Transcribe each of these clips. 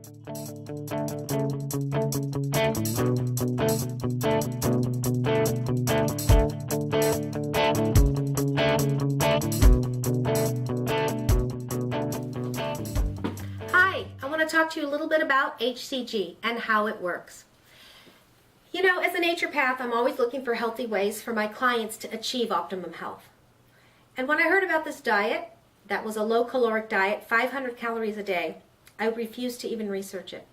Hi, I want to talk to you a little bit about hCG and how it works. You know, as a naturopath, I'm always looking for healthy ways for my clients to achieve optimum health. And when I heard about this diet, that was a low-caloric diet, 500 calories a day, I refused to even research it.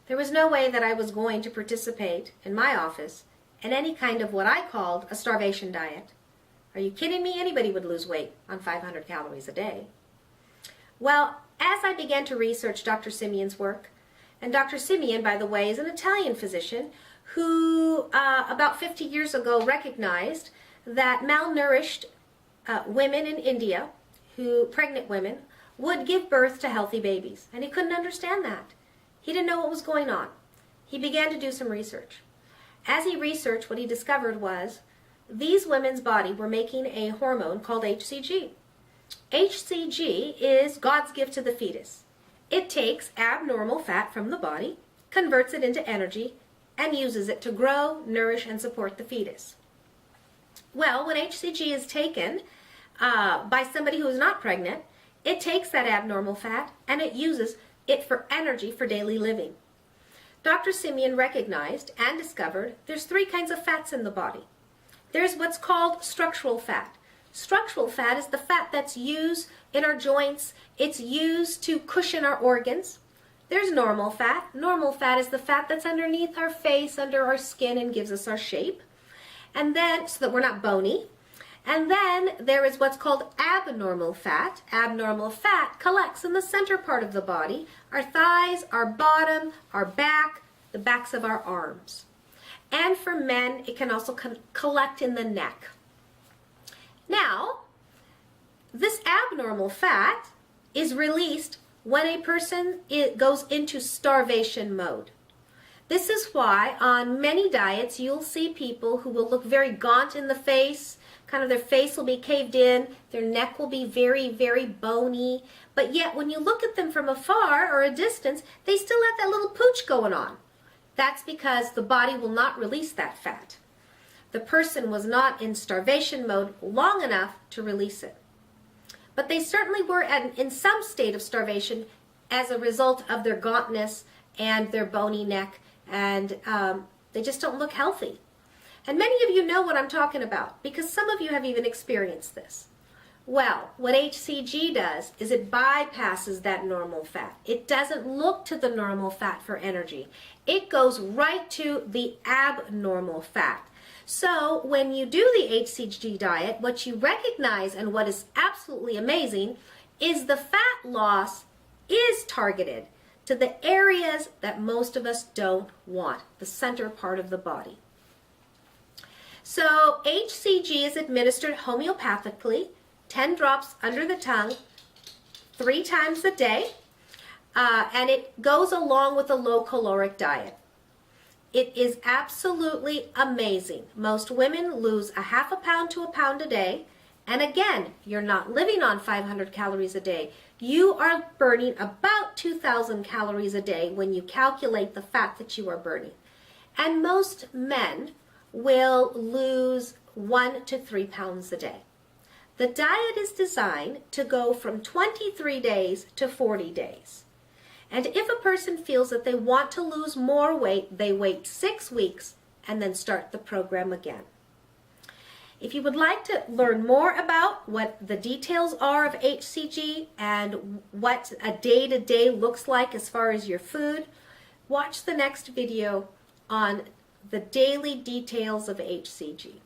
There was no way that I was going to participate in my office in any kind of what I called a starvation diet. Are you kidding me? Anybody would lose weight on 500 calories a day. Well, as I began to research Dr. Simeon's work, and Dr. Simeon, by the way, is an Italian physician who about 50 years ago recognized that malnourished women in India, pregnant women, would give birth to healthy babies. And he couldn't understand that. He didn't know what was going on. He began to do some research. As he researched, what he discovered was these women's body were making a hormone called hCG. hCG is God's gift to the fetus. It takes abnormal fat from the body, converts it into energy, and uses it to grow, nourish, and support the fetus. Well, when hCG is taken by somebody who is not pregnant, it takes that abnormal fat and it uses it for energy for daily living. Dr. Simeon recognized and discovered there's three kinds of fats in the body. There's what's called structural fat. Structural fat is the fat that's used in our joints. It's used to cushion our organs. There's normal fat. Normal fat is the fat that's underneath our face, under our skin, and gives us our shape. And then, so that we're not bony. And then there is what's called abnormal fat. Abnormal fat collects in the center part of the body, our thighs, our bottom, our back, the backs of our arms. And for men, it can also collect in the neck. Now, this abnormal fat is released when a person goes into starvation mode. This is why on many diets you'll see people who will look very gaunt in the face, kind of their face will be caved in, their neck will be very, very bony, but yet when you look at them from afar or a distance, they still have that little pooch going on. That's because the body will not release that fat. The person was not in starvation mode long enough to release it. But they certainly were in some state of starvation as a result of their gauntness and their bony neck, and they just don't look healthy. And many of you know what I'm talking about because some of you have even experienced this. Well, what hCG does is it bypasses that normal fat. It doesn't look to the normal fat for energy. It goes right to the abnormal fat. So when you do the hCG diet, what you recognize and what is absolutely amazing is the fat loss is targeted to the areas that most of us don't want, the center part of the body. So hCG is administered homeopathically, 10 drops under the tongue, 3 times a day, and it goes along with a low-caloric diet. It is absolutely amazing. Most women lose a half a pound to a pound a day. And again, you're not living on 500 calories a day. You are burning about 2,000 calories a day when you calculate the fat that you are burning. And most men will lose 1 to 3 pounds a day. The diet is designed to go from 23 days to 40 days. And if a person feels that they want to lose more weight, they wait 6 weeks and then start the program again. If you would like to learn more about what the details are of hCG and what a day-to-day looks like as far as your food, watch the next video on the daily details of hCG.